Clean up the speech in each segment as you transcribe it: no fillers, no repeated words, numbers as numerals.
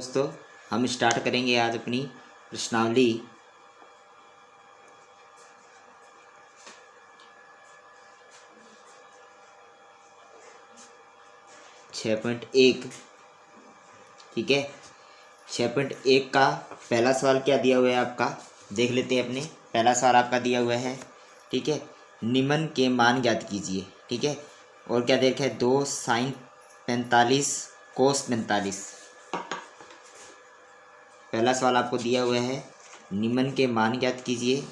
दोस्तों, हम स्टार्ट करेंगे आज अपनी प्रश्नावली। छः पॉइंट एक। ठीक है, 6.1 का पहला सवाल क्या दिया हुआ है आपका, देख लेते हैं। अपने पहला सवाल आपका दिया हुआ है, ठीक है, निम्न के मान ज्ञात कीजिए। ठीक है, और क्या देखा है, 2 sin 45 cos 45। पहला सवाल आपको दिया हुआ है, निम्न के मान ज्ञात कीजिए।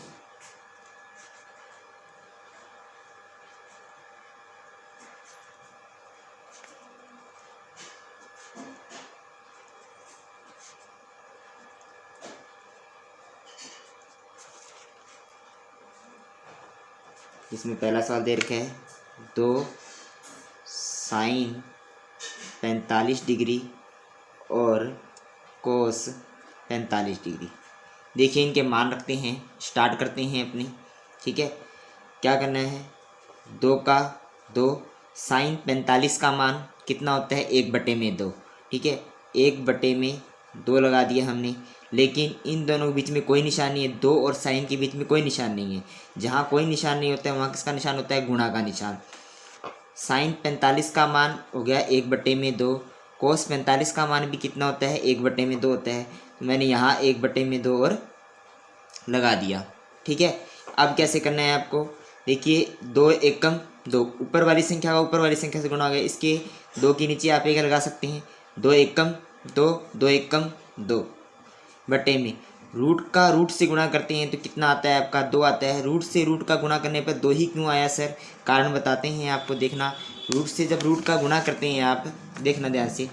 इसमें पहला सवाल दे रखा है 2 sin 45 डिग्री और कोस 45 डिग्री। देखिए, इनके मान रखते हैं, स्टार्ट करते हैं अपनी। ठीक है, क्या करना है, 2 का 2 साइन 45 का मान कितना होता है, 1/2। ठीक है, 1/2 लगा दिया हमने, लेकिन इन दोनों के बीच में कोई निशान नहीं है। 2 और साइन के बीच में कोई निशान नहीं है। जहाँ कोई निशान नहीं होता है वहाँ किसका निशान होता है, गुणा का निशान। साइन 45 का मान हो गया 1/2। कोस 45 का मान भी कितना होता है, 1/2 होता है। तो मैंने यहाँ 1/2 और लगा दिया। ठीक है, अब कैसे करना है आपको, देखिए 2 एकम 2, ऊपर वाली संख्या का ऊपर वाली संख्या से गुणा हो गया। इसके 2 के नीचे आप एक लगा सकते हैं, 2 एकम 2, 2 एकम 2 बटे में रूट का रूट से गुणा करते हैं तो कितना आता है आपका, 2 आता है। रूट से रूट का गुणा करने पर 2 ही क्यों आया सर, कारण बताते हैं आपको, देखना। रूट से जब रूट का गुणा करते हैं आप, देखना ध्यान से,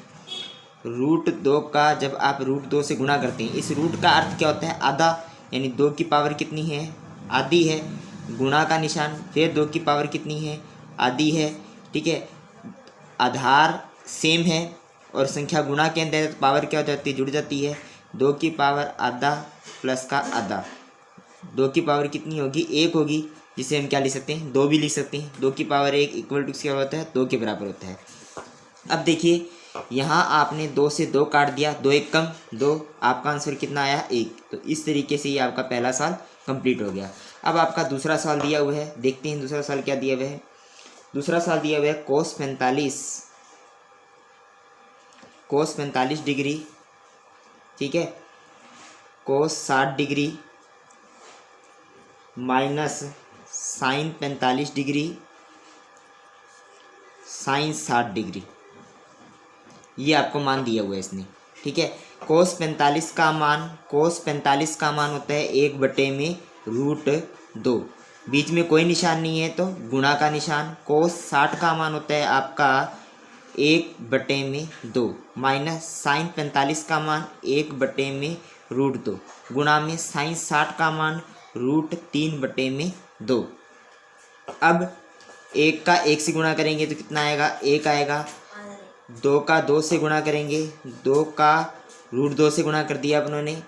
रूट 2 का जब आप रूट 2 से गुणा करते हैं, इस रूट का अर्थ क्या होता है, आधा, यानी 2 की पावर कितनी है, आधी है। गुणा का निशान, फिर 2 की पावर कितनी है, आधी है। ठीक है, आधार सेम है और संख्या गुणा के अंदर तो पावर क्या हो जाती है, जुड़ जाती है। 2 की पावर आधा प्लस का आधा, 2 की पावर कितनी होगी, 1 होगी, जिसे हम क्या लिख सकते हैं, 2 भी लिख सकते हैं। 2 की पावर 1 इक्वल टू क्या होता है, 2 के बराबर होता है। अब देखिए, यहाँ आपने 2 से 2 काट दिया, 2 एकम 2, आपका आंसर कितना आया, 1। तो इस तरीके से ये आपका पहला सवाल कंप्लीट हो गया। अब आपका दूसरा सवाल दिया हुआ है, देखते हैं दूसरा सवाल क्या दिया हुआ है। दूसरा सवाल दिया हुआ है कोस 45 डिग्री, ठीक है, cos 60 degree minus sine 45 degree sine 60 degree, ये आपको मान दिया हुआ है इसने। ठीक है, कोस 45 का मान होता है 1/√2, बीच में कोई निशान नहीं है तो गुणा का निशान। कोस 60 का मान होता है आपका 1/2 माइनस साइन 45 का मान 1/√2 गुणा में साइन 60 का मान √3/2। अब 1 का 1 से गुणा करेंगे तो कितना आएगा, 1 आएगा। 2 का 2 से गुणा करेंगे, 2 का √2 से गुणा कर दिया अपनों ने,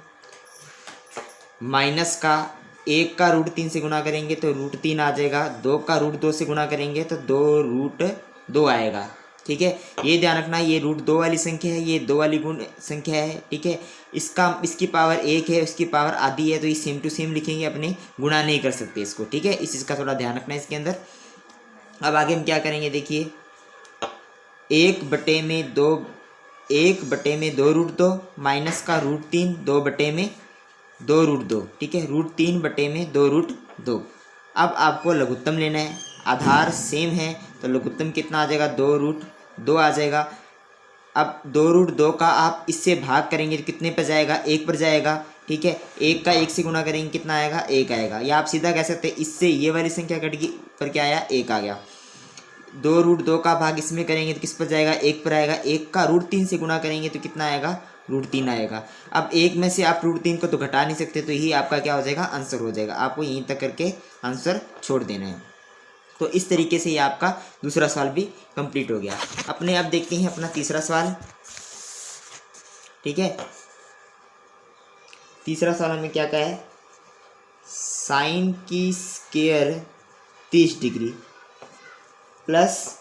माइनस का 1 का √3 से गुणा करेंगे तो √3 आ जाएगा। 2 का √2 से गुणा करेंगे तो 2√2 आएगा। ठीक है, ये ध्यान रखना, ये √2 वाली संख्या है, ये 2 वाली गुण संख्या है। ठीक है, इसकी पावर 1 है, उसकी पावर आधी है, तो ये सेम टू सेम लिखेंगे, अपने गुणा नहीं कर सकते इसको। ठीक है, इस चीज़ का थोड़ा ध्यान रखना है इसके अंदर। अब आगे हम क्या करेंगे, देखिए 1/2 माइनस का √3 2/2 ठीक है, √3/2 अब आपको लघुत्तम लेना है, आधार सेम है तो लघुत्तम कितना आ जाएगा, 2√2 आ जाएगा। अब 2√2 का आप इससे भाग करेंगे तो कितने पर जाएगा, 1 पर जाएगा। ठीक है, 1 का 1 से गुणा करेंगे कितना आएगा, 1 आएगा। या आप सीधा कह सकते हैं, इससे ये वाली संख्या कट गई, पर क्या आया, 1 आ गया। 2√2 का भाग इसमें करेंगे तो किस पर जाएगा, 1 पर आएगा। 1 का √3 से गुणा करेंगे तो कितना आएगा, √3 आएगा। अब 1 में से आप √3 को तो घटा नहीं सकते, तो यही आपका क्या हो जाएगा, आंसर हो जाएगा। आपको यहीं तक करके आंसर छोड़ देना है। तो इस तरीके से ये आपका दूसरा सवाल भी कंप्लीट हो गया। अपने अब देखते हैं अपना तीसरा सवाल। ठीक है, तीसरा सवाल हमें क्या कहा है, साइन की स्क्वायर 30 डिग्री प्लस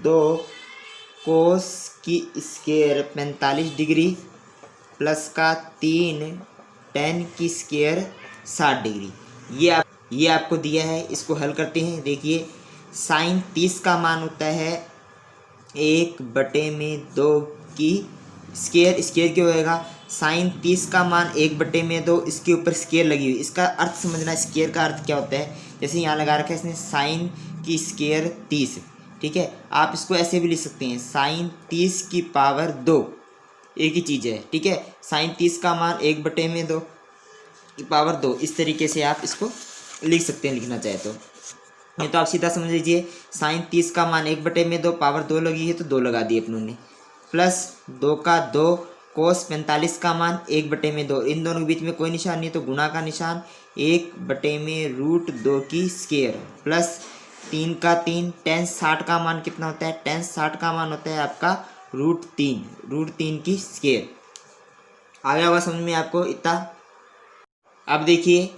2 कोस की स्क्वायर 45 डिग्री प्लस का 3 tan की स्क्वायर 60 डिग्री। ये आपको दिया है, इसको हल करते हैं। देखिए साइन 30 का मान होता है 1/2 की स्क्वायर। स्क्वायर क्यों होएगा? साइन 30 का मान 1/2, इसके ऊपर स्क्वायर लगी हुई। इसका अर्थ समझना, स्क्वायर का अर्थ क्या होता है। जैसे यहाँ लगा रखा है इसने साइन की स्क्वायर 30, ठीक है। आप इसको ऐसे भी लिख सकते हैं, साइन 30 की पावर 2, एक ही चीज़ है, ठीक है। साइन 30 का मान 1/2 की पावर 2, इस तरीके से आप इसको लिख सकते हैं, लिखना चाहे तो। ये तो आप सीधा समझ लीजिए, साइन 30 का मान 1/2, पावर 2 लगी है तो 2 लगा दिए अपनों ने, प्लस 2 का 2 कोस 45 का मान 1/2। इन दोनों के बीच में कोई निशान नहीं तो गुणा का निशान, 1/√2 की स्क्वायर, प्लस 3 का 3 tan 60 का मान कितना होता है? tan 60 का मान होता है आपका √3 की स्क्वायर। आ गया होगा समझ में आपको इतना। अब देखिए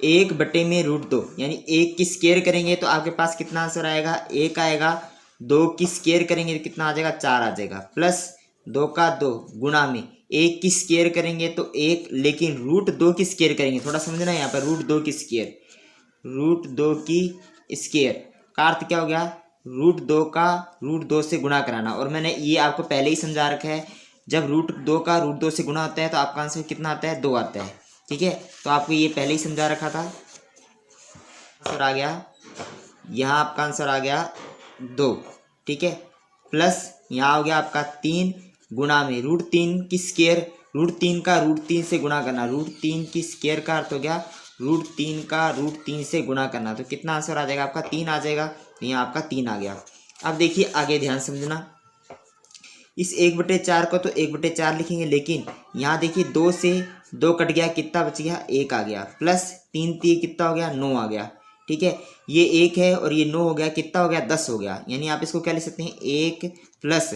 1/√2 यानी 1 की स्क्वायर करेंगे तो आपके पास कितना आंसर आएगा? 1 आएगा। 2 की स्क्वायर करेंगे तो कितना आ जाएगा? 4 आ जाएगा, प्लस 2 का 2 गुणा में 1 की स्क्वायर करेंगे तो 1, लेकिन √2 की स्क्वायर करेंगे, थोड़ा समझना यहाँ पर, √2 की स्क्वायर, √2 की स्क्वायर का अर्थ क्या हो गया? √2 का √2 से गुणा कराना। और मैंने ये आपको पहले ही समझा रखा है, जब √2 का √2 से गुणा होता है तो आपका आंसर कितना आता है? 2 आता है, ठीक है। तो आपको ये पहले ही समझा रखा था। आंसर आ गया, यहाँ आपका आंसर आ गया 2, ठीक है। प्लस यहाँ हो गया आपका 3 गुणा में √3 की स्क्वायर, √3 का √3 से गुणा करना, √3 की स्क्वायर का अर्थ हो गया √3 का √3 से गुणा करना। तो कितना आंसर आ जाएगा आपका? 3 आ जाएगा। तो यहाँ आपका 3 आ गया। अब देखिए आगे ध्यान समझना, इस 1/4 को तो 1/4 लिखेंगे, लेकिन यहाँ देखिए 2 से 2 कट गया, कितना बच गया? 1 आ गया, प्लस 3 3 कितना हो गया? 9 आ गया, ठीक है। ये 1 है और ये 9 हो गया, कितना हो गया? 10 हो गया। यानी आप इसको क्या लिख सकते हैं? 1 प्लस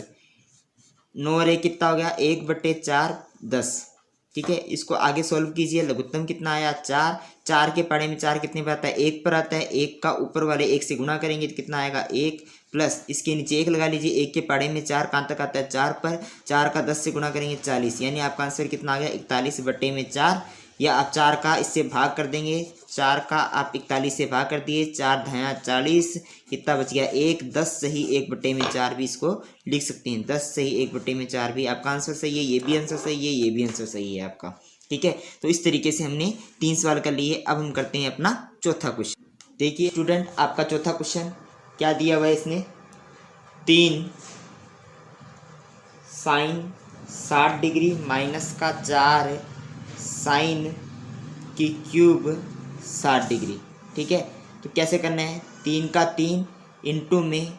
9 और 1 कितना हो गया? 1/4 10, ठीक है। इसको आगे सॉल्व कीजिए, लघुत्तम कितना आया? 4। 4 के पढ़े में 4 कितने पर आता है? 1 पर आता है। 1 का ऊपर वाले 1 से गुणा करेंगे तो कितना आएगा? 1, प्लस इसके नीचे 1 लगा लीजिए। 1 के पढ़े में 4 कहाँ तक आता है? 4 पर। 4 का 10 से गुणा करेंगे 40, यानी आपका आंसर कितना आ गया? 41/4। या आप 4 का इससे भाग कर देंगे, 4 का आप 41 से भाग कर दिए, 4 धाया 40, कितना बच गया? 1। 10 सही 1/4 भी इसको लिख सकते हैं, 10 सही 1/4 भी आपका आंसर सही है। ये भी आंसर सही है, ये भी आंसर सही है आपका, ठीक है। तो इस तरीके से हमने 3 सवाल कर लिए। अब हम करते हैं अपना चौथा क्वेश्चन। देखिए स्टूडेंट, आपका चौथा क्वेश्चन क्या दिया हुआ है इसने? 3 साइन 60 डिग्री माइनस का 4 साइन की क्यूब 60 डिग्री, ठीक है। तो कैसे करना है? 3 का 3 इंटू में,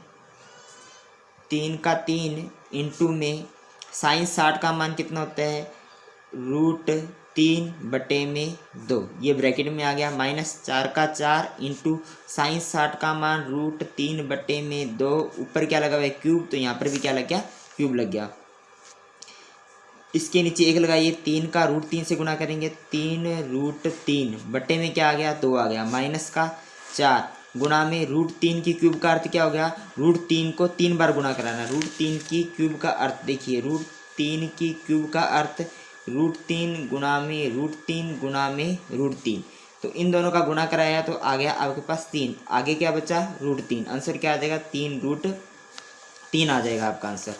3 का 3 इंटू में साइन 60 का मान कितना होता है? √3/2, ये ब्रैकेट में आ गया, माइनस 4 का 4 इंटू साइन 60 का मान √3/2, ऊपर क्या लगा हुआ है? क्यूब, तो यहाँ पर भी क्या लग गया? क्यूब लग गया। इसके नीचे 1 लगाइए, 3 का √3 से गुणा करेंगे, 3√3 बटे में क्या आ गया? 2 आ गया, माइनस का 4 गुणा में √3 की क्यूब का अर्थ क्या हो गया? √3 को 3 बार गुणा कराना। √3 की क्यूब का अर्थ देखिए, √3 की क्यूब का अर्थ √3 गुणा में √3 गुणा में √3, तो इन दोनों का गुणा कराया तो आ गया आपके पास 3, आगे क्या बचा? √3। आंसर क्या आ जाएगा? 3√3 आ जाएगा आपका आंसर।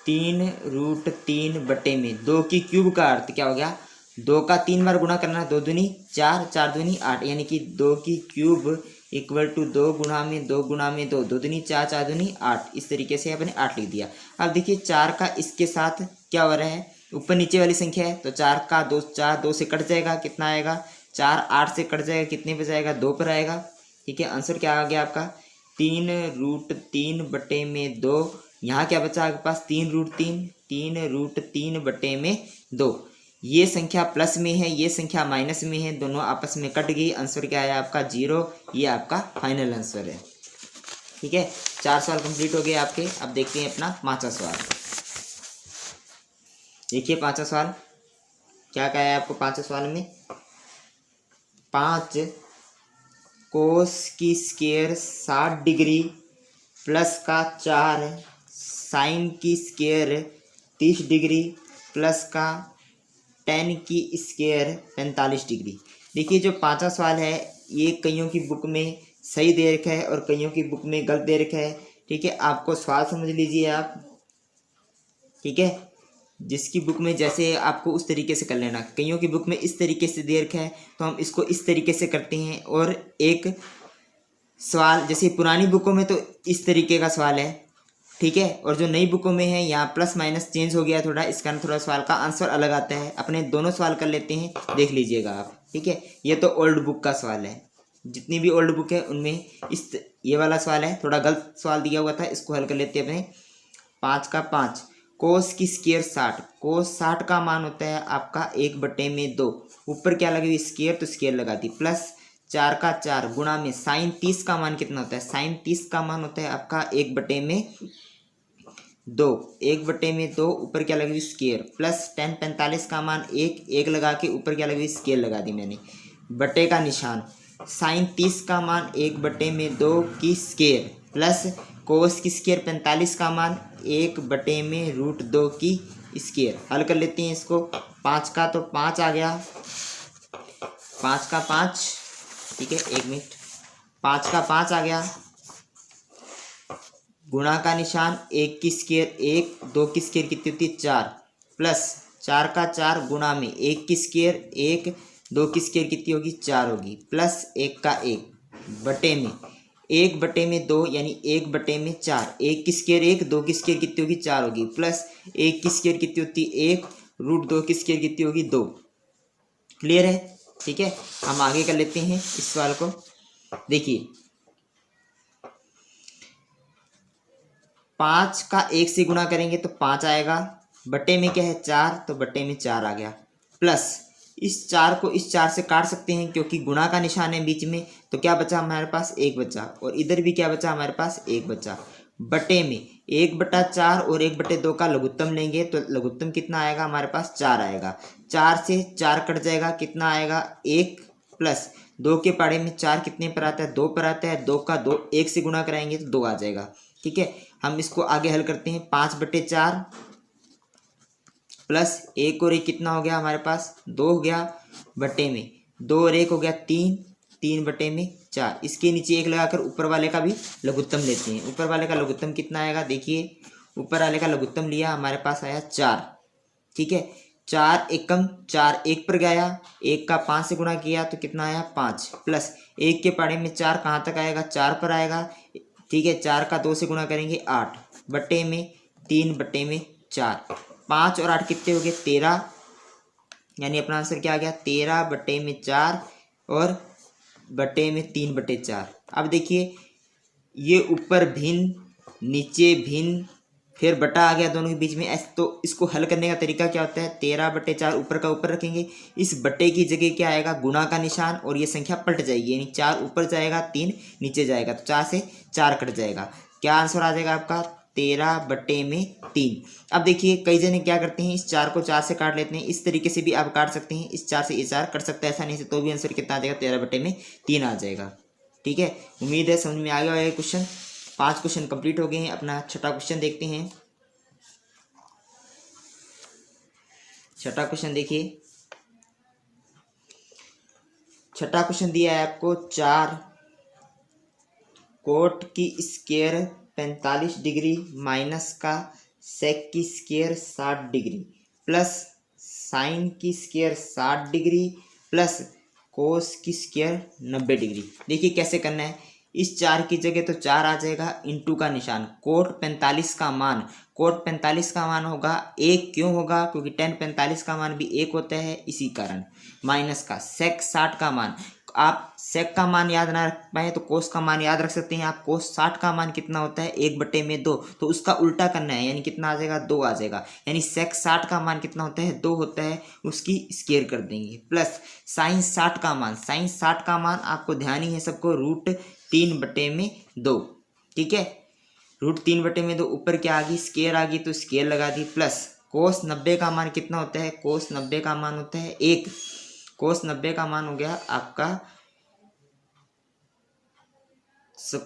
3√3 बटे में 2 की क्यूब का अर्थ क्या हो गया? 2 का 3 बार गुणा करना, 2 दूनी 4, 4 दूनी 8, यानी कि 2 की क्यूब इक्वल टू 2 गुणा में 2 गुणा में 2, 2 दूनी 4, 4 दूनी 8, इस तरीके से आपने 8 लिख दिया। अब देखिए 4 का इसके साथ क्या हो रहा है? ऊपर नीचे वाली संख्या है, तो 4 का 2, 4 2 से कट जाएगा, कितना आएगा? 4 8 से कट जाएगा, कितने पे जाएगा? 2 पर आएगा, ठीक है। आंसर क्या आ गया आपका? 3√3 बटे में 2, यहाँ क्या बचा आपके पास? 3√3, 3√3 बटे में 2। ये संख्या प्लस में है, ये संख्या माइनस में है, दोनों आपस में कट गई। आंसर क्या है आपका? 0। ये आपका फाइनल आंसर है, ठीक है। 4 सवाल कंप्लीट हो गए आपके। अब देखते हैं अपना 5वां सवाल। देखिए 5वां सवाल क्या कहा है आपको? 5वें सवाल में 5 कोस की स्क्वायर 60 डिग्री प्लस का 4 साइन की स्क्वायर 30 डिग्री प्लस का टेन की स्क्वायर 45 डिग्री। देखिए जो पांचवा सवाल है ये कईयों की बुक में सही दे रखा है और कईयों की बुक में गलत दे रखा है। ठीक है, आपको सवाल समझ लीजिए आप। ठीक है, जिसकी बुक में जैसे आपको उस तरीके से कर लेना। कईयों की बुक में इस तरीके से दे रखा है तो हम इसको इस तरीके से करते हैं। और एक सवाल जैसे पुरानी बुकों में तो इस तरीके का सवाल है। ठीक है, और जो नई बुकों में है यहाँ प्लस माइनस चेंज हो गया थोड़ा, इस कारण थोड़ा सवाल का आंसर अलग आता है। अपने दोनों सवाल कर लेते हैं, देख लीजिएगा आप। ठीक है, ये तो ओल्ड बुक का सवाल है। जितनी भी ओल्ड बुक है उनमें ये वाला सवाल है, थोड़ा गलत सवाल दिया हुआ था, इसको हल कर लेते हैं अपने। 5 का 5 कोस की स्क्वायर 60। कोस 60 का मान होता है आपका 1/2। ऊपर क्या लगी हुई स्क्वायर, तो स्क्वायर लगा दी। प्लस 4 का 4 गुणा में साइन 30 का मान कितना होता है? साइन 30 का मान होता है आपका 1/2। 1/2 ऊपर क्या लगी हुई स्क्वायर। प्लस tan 45 का मान 1 लगा के ऊपर क्या लगी हुई स्क्वायर लगा दी मैंने, बटे का निशान। साइन 30 का मान 1/2 की स्क्वायर प्लस कोस की स्क्वायर 45 का मान 1/√2 की स्क्वायर। हल कर लेते हैं इसको। 5 का तो 5 आ गया, 5 का 5। ठीक है, 1 मिनट। 5 का 5 आ गया, गुणा का निशान 1 की स्क्वायर 1, 2 की स्क्वायर कितनी होती है 4, प्लस 4 का 4 गुणा में 1 की स्क्वायर 1, 2 की स्क्वायर कितनी होगी 4 होगी, प्लस 1 का 1 बटे में 1/2 यानी 1/4। 1 की स्क्वायर 1, 2 की स्क्वायर कितनी होगी 4 होगी, प्लस 1 की स्क्वायर कितनी होती है 1, √2 की स्क्वायर कितनी होगी 2। क्लियर है? ठीक है, हम आगे कर लेते हैं इस सवाल को। देखिए 5 का 1 से गुणा करेंगे तो 5 आएगा, बटे में क्या है 4, तो बटे में 4 आ गया। प्लस इस 4 को इस 4 से काट सकते हैं क्योंकि गुणा का निशान है बीच में, तो क्या बचा हमारे पास 1 बचा, और इधर भी क्या बचा हमारे पास 1 बचा। बटे में 1/4 और 1/2 का लघुत्तम लेंगे तो लघुत्तम कितना आएगा हमारे पास 4 आएगा। 4 से 4 कट जाएगा, कितना आएगा 1, प्लस 2 के पाड़े में 4 कितने पर आता है 2 पर आता है, 2 का 2 1 से गुणा कराएंगे तो 2 आ जाएगा। ठीक है, हम इसको आगे हल करते हैं। 5/4 प्लस 1 और 1 कितना हो गया हमारे पास 2 हो गया, बटे में 2 और 1 हो गया 3, 3/4। इसके नीचे 1 लगाकर ऊपर वाले का भी लघुत्तम लेते हैं। ऊपर वाले का लघुत्तम कितना आएगा देखिए, ऊपर वाले का लघुत्तम लिया हमारे पास आया 4। ठीक है, 4 एकम 4 1 पर गया, 1 का 5 से गुणा किया तो कितना आया 5, प्लस 1 के पाड़े में 4 कहाँ तक आएगा 4 पर आएगा। ठीक है, 4 का 2 से गुणा करेंगे 8, बटे में 3/4। 5 और 8 कितने हो गए 13, यानी अपना आंसर क्या आ गया 13/4 और बटे में 3/4। अब देखिए ये ऊपर भिन्न नीचे भिन्न फिर बटा आ गया दोनों के बीच में ऐसे, तो इसको हल करने का तरीका क्या होता है 13/4 ऊपर का ऊपर रखेंगे, इस बटे की जगह क्या आएगा गुणा का निशान, और ये संख्या पलट जाएगी, यानी 4 ऊपर जाएगा 3 नीचे जाएगा, तो 4 से 4 कट जाएगा। क्या आंसर आ जाएगा आपका 13/3। अब देखिए कई जने क्या करते हैं इस 4 को 4 से काट लेते हैं, इस तरीके से भी आप काट सकते हैं, इस 4 से ये 4 कट सकते हैं आसानी से, तो भी आंसर कितना आ जाएगा 13/3 आ जाएगा। ठीक है, उम्मीद है समझ में आ गया होगा क्वेश्चन। 5 क्वेश्चन कंप्लीट हो गए हैं। अपना छठा क्वेश्चन देखते हैं। छठा क्वेश्चन देखिए, छठा क्वेश्चन दिया है आपको 4 कोट की स्क्वायर 45 डिग्री माइनस का सेक की स्क्वायर 60 डिग्री प्लस साइन की स्क्वायर 60 डिग्री प्लस कोस की स्क्वायर 90 डिग्री। देखिए कैसे करना है, इस 4 की जगह तो 4 आ जाएगा, इंटू का निशान, कोट 45 का मान, कोट 45 का मान होगा 1, क्यों होगा क्योंकि tan 45 का मान भी 1 होता है इसी कारण, माइनस का सेक 60 का मान। आप सेक का मान याद ना रख पाए तो कोस का मान याद रख सकते हैं आप। कोस 60 का मान कितना होता है 1/2, तो उसका उल्टा करना है, यानी कितना आ जाएगा 2 आ जाएगा, यानी सेक 60 का मान कितना होता है 2 होता है, उसकी स्क्वायर कर देंगे। प्लस साइन 60 का मान, साइन 60 का मान आपको ध्यान ही है सबको √3/2। ठीक है, √3/2 ऊपर क्या आ गई स्क्वायर आ गई तो स्क्वायर लगा दी, प्लस कोस 90 का मान कितना होता है, कोस 90 का मान होता है 1, कोस 90 का मान हो गया आपका,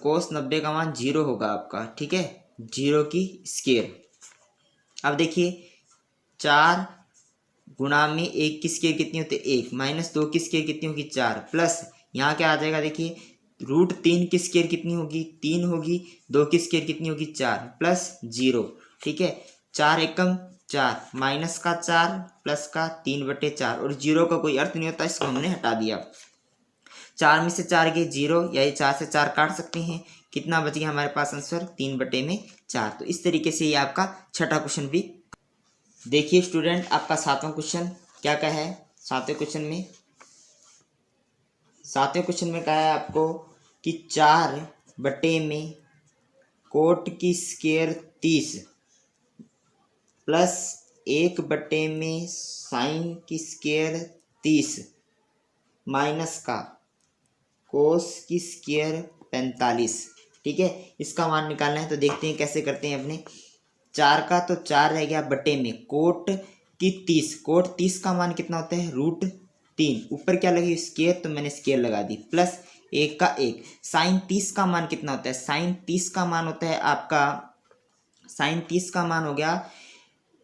कोस 90 का मान 0 होगा आपका। ठीक है, 0 की स्क्वायर। अब देखिए 4 गुणा में 1 की स्क्वायर कितनी होती है 1, माइनस 2 की स्क्वायर कितनी होगी 4, प्लस यहाँ क्या आ जाएगा देखिए √3 की स्क्वायर कितनी होगी 3 होगी, 2 की स्क्वायर कितनी होगी 4, प्लस 0। ठीक है, 4 एकम 4, माइनस का 4 प्लस का 3/4, और 0 का कोई अर्थ नहीं होता, इसको हमने हटा दिया। 4 में से 4 गए 0, या 4 से 4 काट सकते हैं, कितना बच गया हमारे पास आंसर 3/4। तो इस तरीके से ये आपका छठा क्वेश्चन भी। देखिए स्टूडेंट, आपका 7वां क्वेश्चन क्या कहा है। 7वें क्वेश्चन में कहा है आपको कि 4 बटे में कोट की स्क्वायर 30 प्लस 1 बटे में साइन की स्क्वायर 30 माइनस का कोस की स्क्वायर 45। ठीक है, इसका मान निकालना है, तो देखते हैं कैसे करते हैं अपने। 4 का तो 4 रह गया, बटे में कोट की 30, कोट 30 का मान कितना होता है √3, ऊपर क्या लगी स्क्वायर, तो मैंने स्क्वायर लगा दी, प्लस 1 का 1, साइन 30 का मान कितना होता है, साइन 30 का मान होता है आपका, साइन 30 का मान हो गया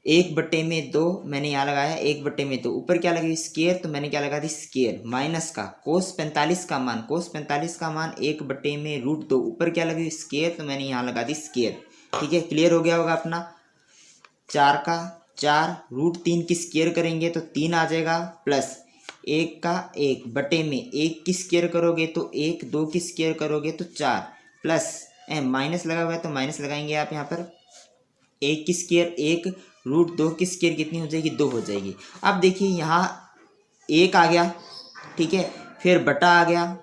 1/2, मैंने यहाँ लगाया 1/2, ऊपर क्या लगी स्क्वायर, तो मैंने क्या लगा दी स्क्वायर, माइनस का कोस 45 का मान, कोस 45 का मान 1/√2, ऊपर क्या लगी स्क्वायर, तो मैंने यहाँ लगा दी स्क्वायर। ठीक है, क्लियर हो गया होगा अपना। 4 का 4 √3 की स्क्वायर करेंगे तो 3 आ जाएगा, प्लस 1 का 1 बटे में 1 की स्क्वायर करोगे तो 1, 2 की स्क्वायर करोगे तो 4, प्लस माइनस लगा हुआ है तो माइनस लगाएंगे आप यहाँ पर, 1 की स्क्वायर 1, √2 की स्क्वायर कितनी हो जाएगी 2 हो जाएगी। अब देखिए यहाँ 1 आ गया, ठीक है, फिर बटा आ गया,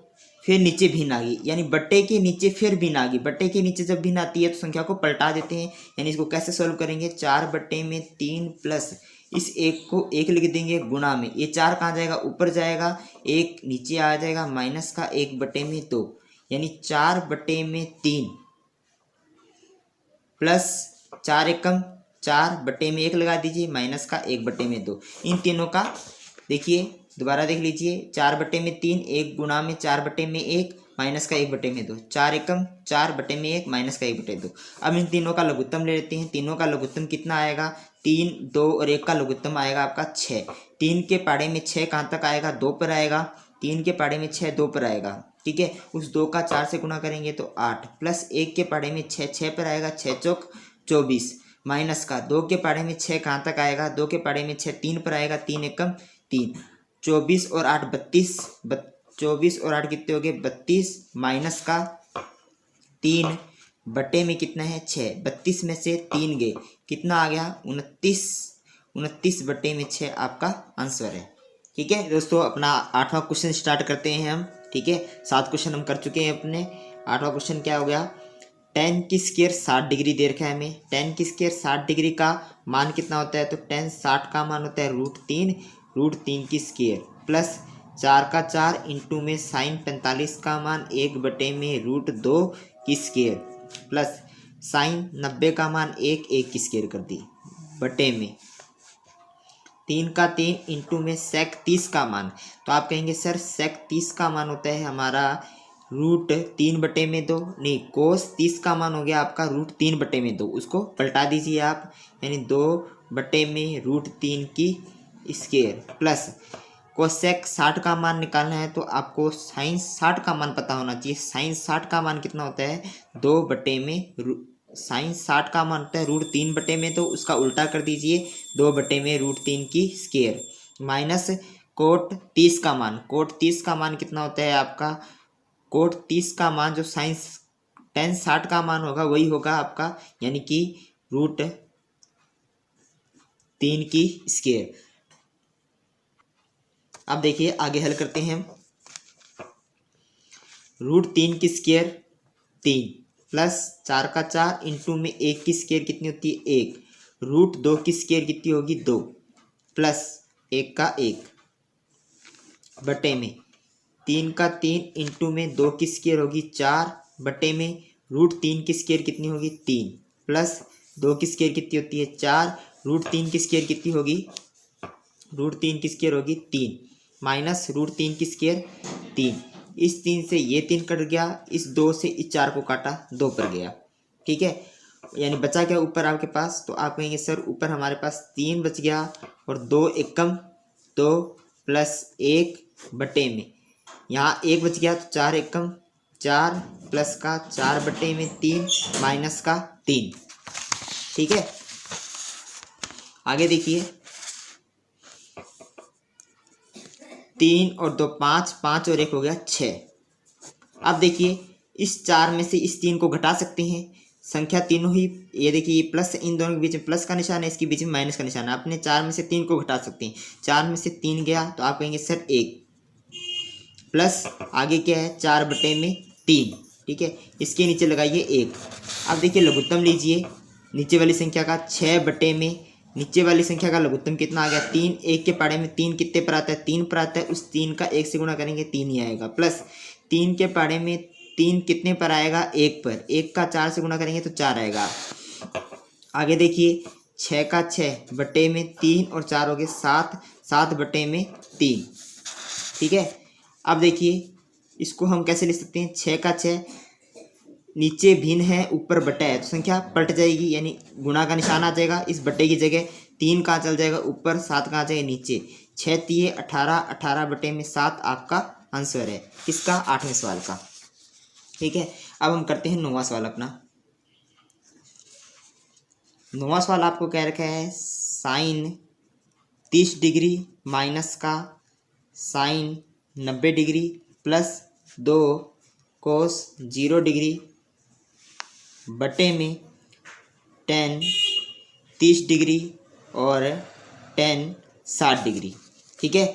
फिर नीचे भिन्न आ गई, यानी बट्टे के नीचे फिर भिन्न आ गई। बट्टे के नीचे जब भिन्न आती है तो संख्या को पलटा देते हैं, यानी इसको कैसे सॉल्व करेंगे, 4/3 प्लस इस 1 को 1 लिख देंगे गुणा में, ये 4 कहाँ जाएगा ऊपर जाएगा, 1 नीचे आ जाएगा, माइनस का 1/2, यानी 4/3 प्लस 4 एकम 4/1 लगा दीजिए, माइनस का 1/2। इन तीनों का देखिए दोबारा देख लीजिए, 4/3, 1 गुणा में 4/1, माइनस का 1/2, 4 एकम 4/1, माइनस का 1/2। अब इन तीनों का लघुत्तम ले लेते हैं। तीनों का लघुत्तम कितना आएगा, 3, 2 और 1 का लघुत्तम आएगा आपका 6। 3 के पाड़े में 6 कहाँ तक आएगा, 2 पर आएगा, 3 के पाड़े में 6 2 पर आएगा। ठीक है, उस 2 का 4 से गुणा करेंगे तो 8, प्लस 1 के पाड़े में 6 6 पर आएगा, 6 चौक 24, माइनस का 2 के पाड़े में 6 कहाँ तक आएगा, 2 के पाड़े में 6 3 पर आएगा, 3 एकम 3, 24 और 8 32, 24 और 8 कितने हो गए 32, माइनस का 3 बटे में कितना है 6, 32 में से 3 गए, कितना आ गया 29, 29 बटे में 6 आपका आंसर है। ठीक है दोस्तों, अपना 8वां क्वेश्चन स्टार्ट करते हैं हम। ठीक है, 7 क्वेश्चन हम कर चुके हैं अपने। 8वां क्वेश्चन क्या हो गया, tan की स्क्वायर 60 डिग्री दे रखा है हमें। tan की स्क्वायर 60 डिग्री का मान कितना होता है, तो tan 60 का मान होता है √3 की स्क्वायर, प्लस 4 का 4 इंटू में साइन 45 का मान 1/√2 की स्क्वायर, प्लस साइन 90 का मान 1 की स्क्वायर कर दी, बटे में 3 का 3 इंटू में sec 30 का मान। तो आप कहेंगे सर sec 30 का मान होता है हमारा √3/2, नहीं कोस 30 का मान हो गया आपका √3/2, उसको पलटा दीजिए आप, यानी 2/√3 की स्क्वायर, प्लस कोसेक 60 का मान निकालना है तो आपको साइन 60 का मान पता होना चाहिए। साइन 60 का मान कितना होता है, 2/, साइन 60 का मान होता है √3/, तो उसका उल्टा कर दीजिए, 2/√3 की स्क्वायर, माइनस कोट 30 का मान। कोट 30 का मान कितना होता है आपका, कोट 30 का मान जो साइन tan 60 का मान होगा वही होगा आपका, यानी कि √3 की स्क्वायर। अब देखिए आगे हल करते हैं। √3 की स्क्वायर 3, प्लस 4 का 4 इंटू में 1 की स्क्वायर कितनी होती है 1, √2 की स्क्वायर कितनी होगी 2, प्लस 1 का 1 बटे में 3 का 3 इंटू में 2 की स्क्वायर होगी 4, बटे में √3 की स्क्वायर कितनी होगी 3, प्लस 2 की स्क्वायर कितनी होती है 4, √3 की स्क्वायर कितनी होगी, √3 की स्क्वायर होगी 3, माइनस √3 की स्क्वायर 3, इस 3 से ये 3 कट गया, इस 2 से इस 4 को काटा 2 पर गया। ठीक है, यानी बचा क्या ऊपर आपके पास, तो आप कहेंगे सर ऊपर हमारे पास 3 बच गया और 2 एकम 2 प्लस 1 बटे में, यहाँ 1 बच गया तो 4 एकम 4 प्लस का 4 बटे में 3 माइनस का 3। ठीक है, आगे देखिए 3 और 2 5, 5 और 1 हो गया 6। अब देखिए इस 4 में से इस 3 को घटा सकते हैं, संख्या तीनों ही, ये देखिए ये प्लस, इन दोनों के बीच में प्लस का निशान है, इसके बीच में माइनस का निशान है। आपने 4 में से 3 को घटा सकते हैं, 4 में से 3 गया तो आप कहेंगे सर 1 प्लस आगे क्या है 4 बटे में 3। ठीक है, इसके नीचे लगाइए 1। अब देखिए लघुत्तम लीजिए नीचे वाली संख्या का, 6 बटे में नीचे वाली संख्या का लघुत्तम कितना आ गया 3। 1 के पाड़े में 3 कितने पर आता है 3 पर आता है, उस 3 का 1 से गुणा करेंगे 3 ही आएगा, प्लस 3 के पाड़े में 3 कितने पर आएगा 1 पर, 1 का 4 से गुणा करेंगे तो 4 आएगा। आगे देखिए 6 का 6 बटे में 3 और 4 हो गए 7, 7 बटे में 3। ठीक है, अब देखिए इसको हम कैसे लिख सकते हैं, 6 का 6 नीचे भिन्न है ऊपर बटा है तो संख्या पलट जाएगी, यानी गुणा का निशान आ जाएगा, इस बटे की जगह 3 कहाँ चल जाएगा ऊपर, 7 कहाँ जाएगा नीचे। 6 3 18, 18 बटे में 7 आपका आंसर है किसका 8वें सवाल का। ठीक है, अब हम करते हैं 9वां सवाल अपना। 9वां सवाल आपको कह रखा है साइन 30 डिग्री माइनस का साइन 90 डिग्री प्लस 2 कोस 0 डिग्री बटे में 10 30 डिग्री और 10 60 डिग्री। ठीक है,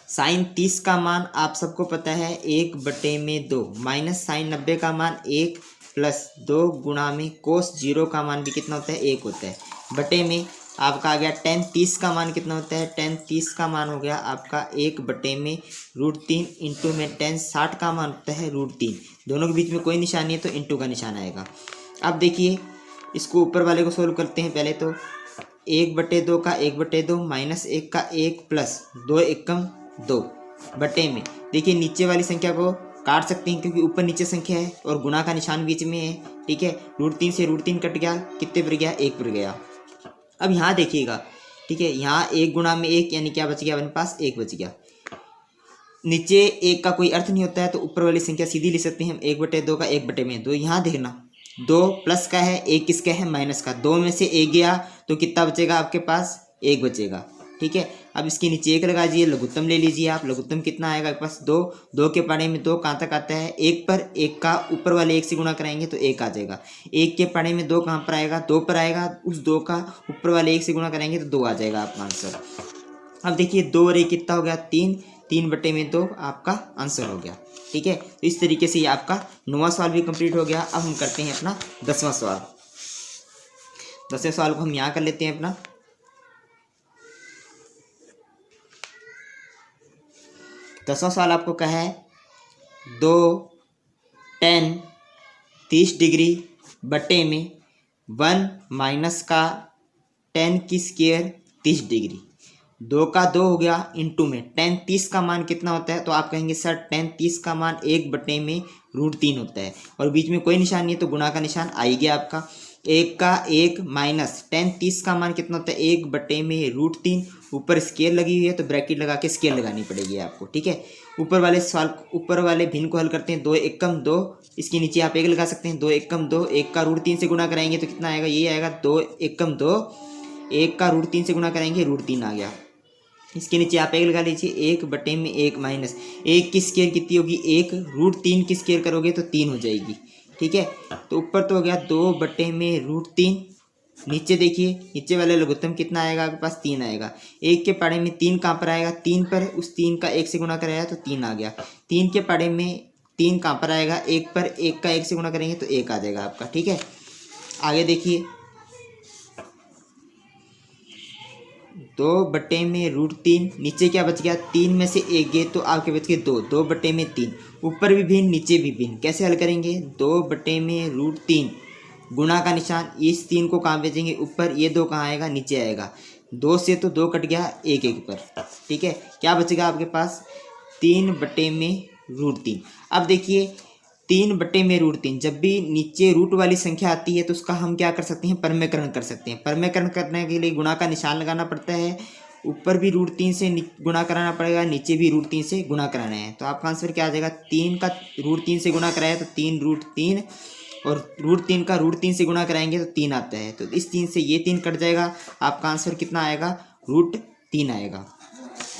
साइन 30 का मान आप सबको पता है 1 बटे में 2 माइनस साइन 90 का मान 1 प्लस 2 गुणा में कोस 0 का मान भी कितना होता है 1 होता है, बटे में आपका आ गया 10 30 का मान कितना होता है 10 30 का मान हो गया आपका 1 बटे में √3 इंटू में 10 60 का मान होता है √3। दोनों के बीच में कोई निशान नहीं है तो इंटू का निशान आएगा। अब देखिए इसको ऊपर वाले को सोल्व करते हैं। पहले तो 1 बटे 2 का 1 बटे 2 माइनस 1 का 1 प्लस 2 एकम 2 बटे में, देखिए नीचे वाली संख्या को काट सकते हैं क्योंकि ऊपर नीचे संख्या है और गुणा का निशान बीच में है। ठीक है, √3 से √3 कट गया, कितने पर गया 1 पर गया। अब यहाँ देखिएगा, ठीक है, यहाँ 1 गुणा में 1 यानी क्या बच गया अपने पास 1 बच गया। नीचे 1 का कोई अर्थ नहीं होता है तो ऊपर वाली संख्या सीधी लिख सकते हैं हम 1 बटे 2 का 1 बटे में 2। यहाँ देखना 2 प्लस का है 1 किसका है माइनस का, 2 में से 1 गया तो कितना बचेगा आपके पास 1 बचेगा। ठीक है, अब इसके नीचे 1 लगा दीजिए, लघुत्तम ले लीजिए आप। लघुत्तम कितना आएगा आपके पास 2, 2 के पाड़े में 2 कहाँ तक आता है 1 पर, 1 का ऊपर वाले 1 से गुणा कराएंगे तो 1 आ जाएगा। 1 के पाड़े में 2 कहाँ पर आएगा 2 पर आएगा, उस 2 का ऊपर वाले 1 से गुणा कराएंगे तो 2 आ जाएगा आपका आंसर। अब देखिए 2 और 1 कितना हो गया 3, 3 बटे में 2 आपका आंसर हो गया। ठीक है, तो इस तरीके से ये आपका 9वां सवाल भी कंप्लीट हो गया। अब हम करते हैं अपना 10वां सवाल। 10वें सवाल को हम यहाँ कर लेते हैं अपना। 10वां सवाल आपको कहा है 2 10 30 डिग्री बटे में 1 माइनस का 10 की स्क्वायर 30 डिग्री। 2 का 2 हो गया इंटू में 10 30 का मान कितना होता है, तो आप कहेंगे सर 10 30 का मान 1 बटे में √3 होता है और बीच में कोई निशान नहीं है तो गुणा का निशान आ ही गया आपका। 1 का 1 माइनस 10 30 का मान कितना होता है 1 बटे में √3, ऊपर स्केल लगी हुई है तो ब्रैकेट लगा के स्केल लगानी पड़ेगी आपको। ठीक है, ऊपर वाले भिन्न को हल करते हैं। 2 एकम 2, इसके नीचे आप 1 लगा सकते हैं। 2 एकम 2, 1 का √3 से गुणा कराएंगे तो कितना आएगा, ये आएगा 2 एकम 2, 1 का √3 से गुणा कराएंगे √3 आ गया। इसके नीचे आप 1 लगा लीजिए, 1 बटे में 1 माइनस 1 की स्क्वायर कितनी होगी 1, √3 की स्क्वायर करोगे तो 3 हो जाएगी। ठीक है, तो ऊपर तो हो गया 2 बटे में √3, नीचे देखिए नीचे वाले लघुत्तम कितना आएगा आपके पास 3 आएगा। 1 के पाड़े में 3 कहाँ पर आएगा 3 पर, उस 3 का 1 से गुणा कराया तो 3 आ गया। 3 के पाड़े में 3 कहाँ पर आएगा 1 पर, 1 का 1 से गुणा करेंगे तो 1 आ जाएगा आपका। ठीक है, आगे देखिए 2 बटे में √3, नीचे क्या बच गया 3 में से 1 गए तो आपके बच गए 2, 2 बटे में 3, ऊपर भी भिन्न नीचे भी भिन्न। कैसे हल करेंगे 2 बटे में √3, गुणा का निशान, इस 3 को कहाँ भेजेंगे ऊपर, ये 2 कहाँ आएगा नीचे आएगा। 2 से तो 2 कट गया 1 1 पर। ठीक है, क्या बचेगा आपके पास 3 बटे में √3। अब देखिए 3/√3। जब भी नीचे रूट वाली संख्या आती है तो उसका हम क्या कर सकते हैं, परमेकरण कर सकते हैं। परमेकरण करने के लिए गुणा का निशान लगाना पड़ता है, ऊपर भी √3 से गुणा कराना पड़ेगा, नीचे भी √3 से गुणा कराना है। तो आपका आंसर क्या आ जाएगा, 3 का √3 से गुणा कराया तो 3√3, और √3 का √3 से गुणा कराएंगे तो 3 आता है। तो इस 3 से ये 3 कट जाएगा, आपका आंसर कितना आएगा, √3 आएगा।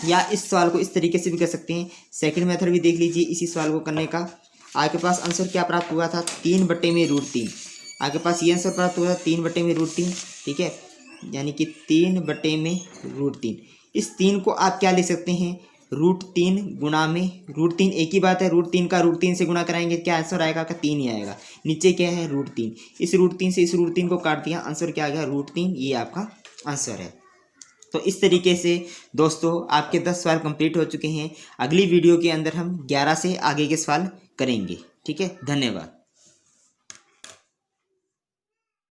या इस सवाल को इस तरीके से भी कर सकते हैं। सेकंड मेथड भी देख लीजिए इसी सवाल को करने का। आपके पास आंसर क्या प्राप्त हुआ था, 3/√3। आपके पास ये आंसर प्राप्त हुआ था 3/√3, ठीक है, यानी कि 3/√3। इस 3 को आप क्या ले सकते हैं, √3 गुणा में √3, एक ही बात है, √3 का √3 से गुणा कराएंगे क्या आंसर आएगा, का 3 ही आएगा। नीचे क्या है, √3, इस √3 से इस √3 को काट दिया, आंसर क्या आ गया, √3, ये आपका आंसर है। तो इस तरीके से दोस्तों आपके 10 सवाल कंप्लीट हो चुके हैं। अगली वीडियो के अंदर हम 11 से आगे के सवाल करेंगे। ठीक है, धन्यवाद।